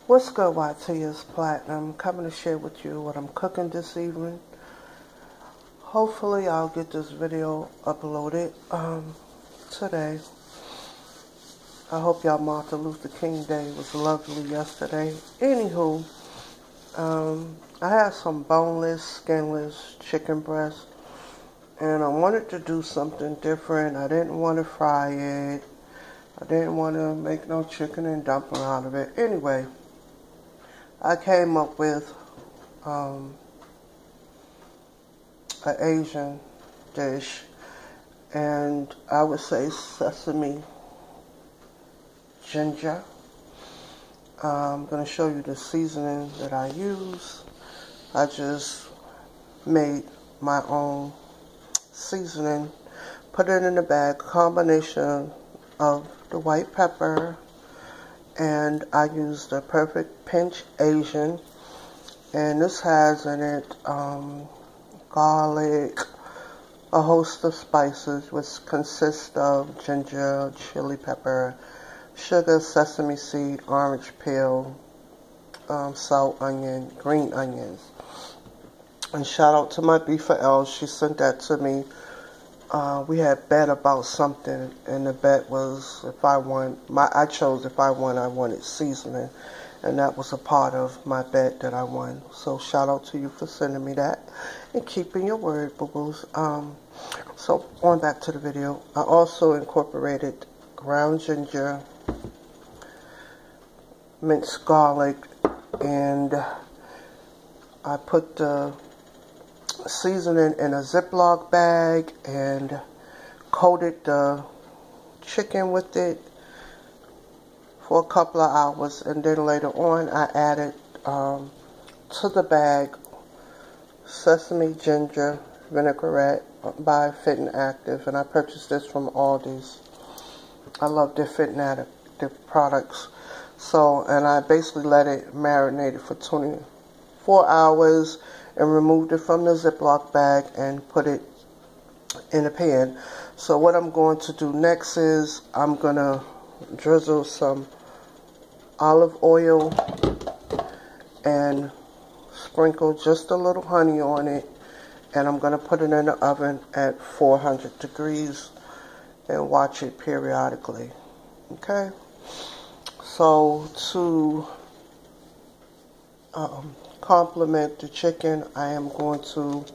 What's good, YT? Is Platinum coming to share with you what I'm cooking this evening. Hopefully I'll get this video uploaded today. I hope y'all Martin Luther King Day was lovely yesterday. Anywho, I had some boneless, skinless chicken breast, and I wanted to do something different. I didn't want to fry it. I didn't want to make no chicken and dumpling out of it. Anyway, I came up with an Asian dish, and I would say sesame ginger. I'm going to show you the seasoning that I use. I just made my own seasoning, put it in a bag, combination of the white pepper, and I used the Perfect Pinch Asian, and this has in it garlic, a host of spices which consist of ginger, chili pepper, sugar, sesame seed, orange peel, salt, onion, green onions. And shout out to my B4L, she sent that to me. We had bet about something, and the bet was if I won, I chose if I won, I wanted seasoning, and that was a part of my bet that I won. So shout out to you for sending me that and keeping your word, boo-boos. So on back to the video. I also incorporated ground ginger, minced garlic, and I put the seasoning in a Ziploc bag and coated the chicken with it for a couple of hours, and then later on I added to the bag sesame ginger vinaigrette by Fit and Active, and I purchased this from Aldi's. I love their Fit and Active products. So, and I basically let it marinate for 24 hours and removed it from the Ziploc bag and put it in a pan. So what I'm going to do next is I'm going to drizzle some olive oil and sprinkle just a little honey on it, and I'm going to put it in the oven at 400 degrees and watch it periodically. Okay? So to complement the chicken, I am going to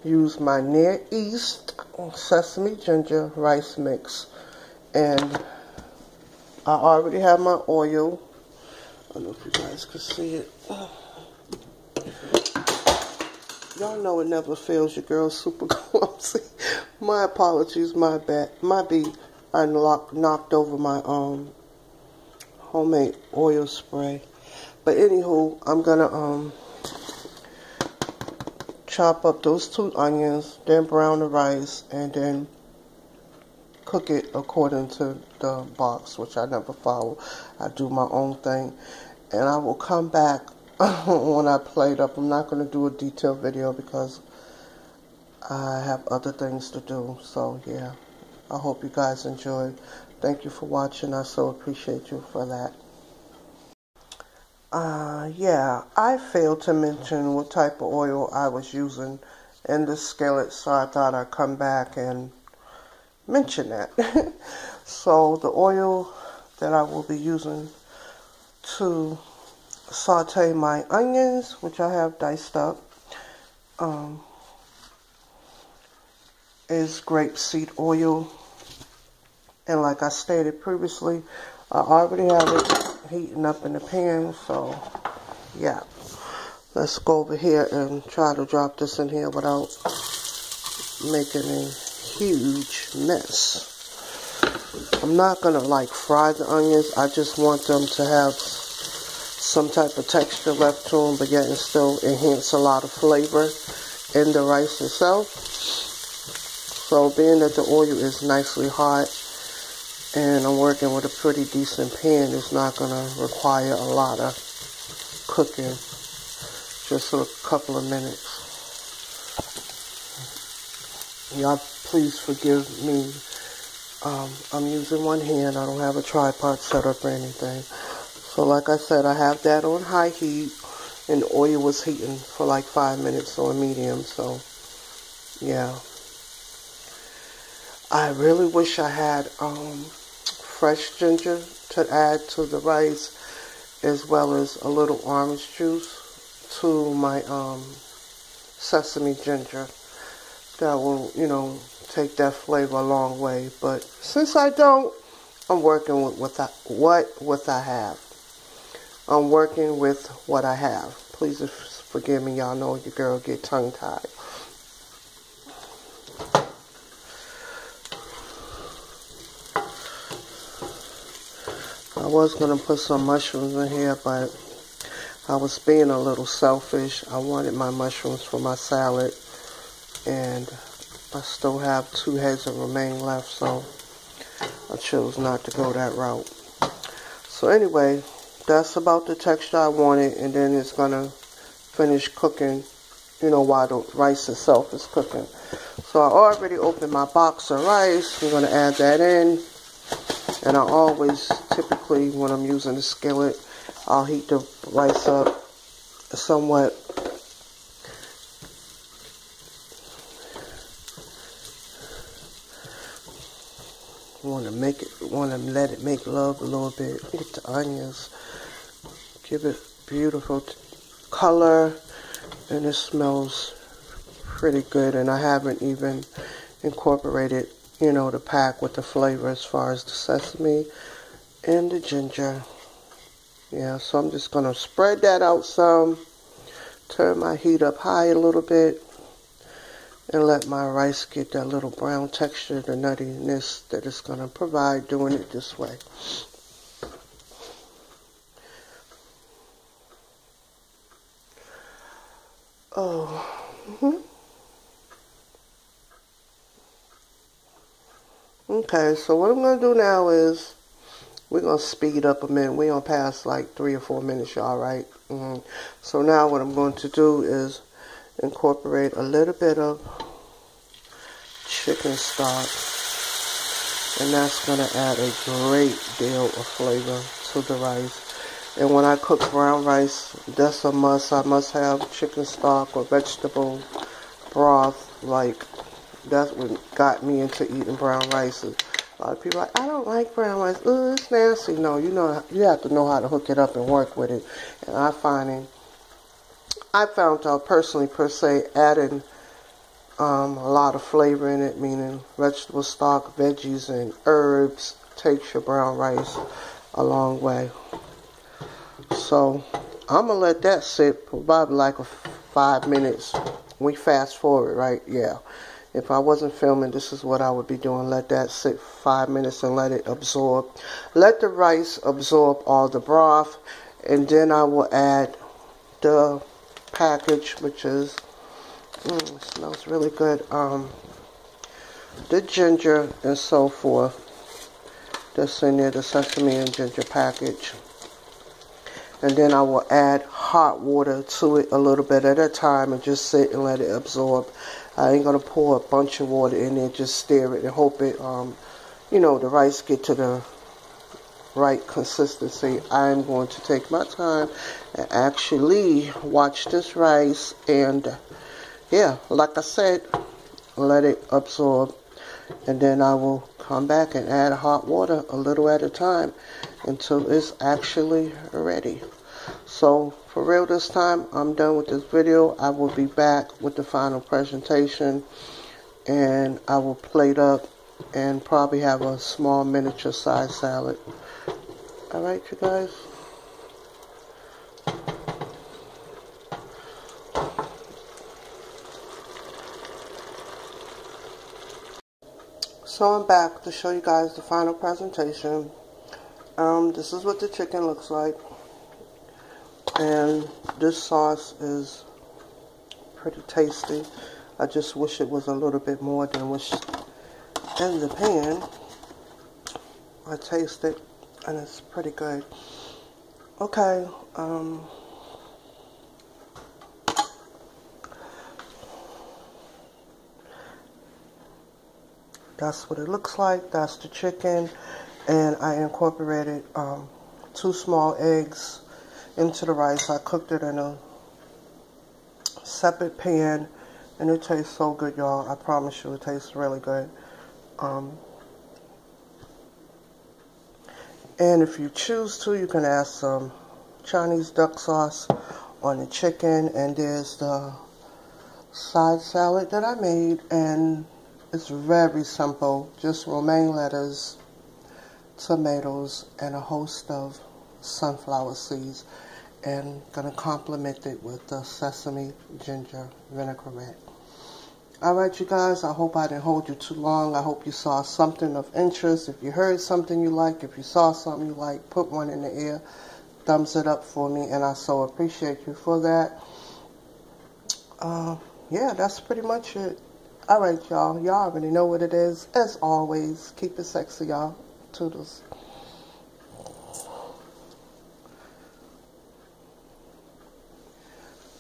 use my Near East sesame ginger rice mix, and I already have my oil. I don't know if you guys can see it. Y'all know it never fails. Your girl's super clumsy. My apologies, my bad. Might be I knocked over my homemade oil spray. But anywho, I'm gonna chop up those 2 onions, then brown the rice, and then cook it according to the box, which I never follow. I do my own thing, and I will come back when I plate up. I'm not gonna do a detailed video because I have other things to do. So yeah, I hope you guys enjoy. Thank you for watching. I so appreciate you for that. Yeah, I failed to mention what type of oil I was using in the skillet, so I thought I'd come back and mention that. So the oil that I will be using to saute my onions, which I have diced up, is grapeseed oil. And like I stated previously, I already have it heating up in the pan, so yeah. Let's go over here and try to drop this in here without making a huge mess. I'm not gonna like fry the onions. I just want them to have some type of texture left to them, but yet and still enhance a lot of flavor in the rice itself. So being that the oil is nicely hot and I'm working with a pretty decent pan, it's not going to require a lot of cooking, just a couple of minutes. Y'all please forgive me. I'm using one hand. I don't have a tripod set up or anything. So like I said, I have that on high heat, and the oil was heating for like 5 minutes on medium. So yeah, I really wish I had fresh ginger to add to the rice, as well as a little orange juice to my sesame ginger. That will, you know, take that flavor a long way. But since I don't, I'm working with what I have. I'm working with what I have. Please forgive me, y'all know your girl get tongue-tied. I was going to put some mushrooms in here, but I was being a little selfish. I wanted my mushrooms for my salad, and I still have 2 heads of romaine left, so I chose not to go that route. So anyway, that's about the texture I wanted, and then it's going to finish cooking, you know, while the rice itself is cooking. So I already opened my box of rice. We're going to add that in. And I always, typically, when I'm using the skillet, I'll heat the rice up somewhat. Want to let it make love a little bit. Get the onions, give it beautiful color, and it smells pretty good. And I haven't even incorporated, you know, the pack with the flavor as far as the sesame and the ginger. Yeah, so I'm just going to spread that out some, turn my heat up high a little bit, and let my rice get that little brown texture, the nuttiness that it's going to provide doing it this way. Oh, Okay, so what I'm going to do now is we're going to speed up a minute. We're going to pass like 3 or 4 minutes, y'all, right? So now what I'm going to do is incorporate a little bit of chicken stock, and that's going to add a great deal of flavor to the rice. And when I cook brown rice, that's a must. I must have chicken stock or vegetable broth. Like, that's what got me into eating brown rice. A lot of people are like, I don't like brown rice. It's nasty. No, you have to know how to hook it up and work with it. And I found out personally, per se, adding a lot of flavor in it, meaning vegetable stock, veggies, and herbs, takes your brown rice a long way. So I'm going to let that sit for probably like 5 minutes. We fast forward, right? Yeah. If I wasn't filming, this is what I would be doing. Let that sit 5 minutes and let it absorb. Let the rice absorb all the broth. And then I will add the package, which is, it smells really good, the ginger and so forth. That's in there, the sesame and ginger package. And then I will add hot water to it a little bit at a time and just sit and let it absorb. I ain't going to pour a bunch of water in there, just stir it and hope it, you know, the rice get to the right consistency. I'm going to take my time and actually watch this rice and, yeah, like I said, let it absorb. And then I will come back and add hot water a little at a time until it's actually ready. So for real this time, I'm done with this video. I will be back with the final presentation, and I will plate up and probably have a small miniature size salad. Alright, you guys. So I'm back to show you guys the final presentation. This is what the chicken looks like. And this sauce is pretty tasty. I just wish it was a little bit more than what's in the pan. I taste it and it's pretty good. Okay, that's what it looks like. That's the chicken, and I incorporated 2 small eggs into the rice. I cooked it in a separate pan, and it tastes so good, y'all. I promise you, it tastes really good. And if you choose to, you can add some Chinese duck sauce on the chicken. And there's the side salad that I made, and it's very simple. Just romaine lettuce, tomatoes, and a host of sunflower seeds. And gonna complement it with the sesame ginger vinaigrette. Alright, you guys, I hope I didn't hold you too long. I hope you saw something of interest. If you heard something you like, if you saw something you like, put one in the air. Thumbs it up for me, and I so appreciate you for that. Yeah, that's pretty much it. Alright, y'all. Y'all already know what it is. As always, keep it sexy, y'all. Toodles.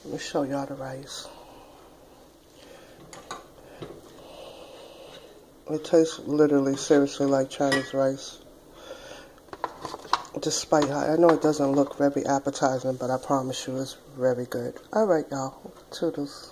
Let me show y'all the rice. It tastes literally, seriously like Chinese rice. Despite how, I know it doesn't look very appetizing, but I promise you it's very good. Alright, y'all. Toodles.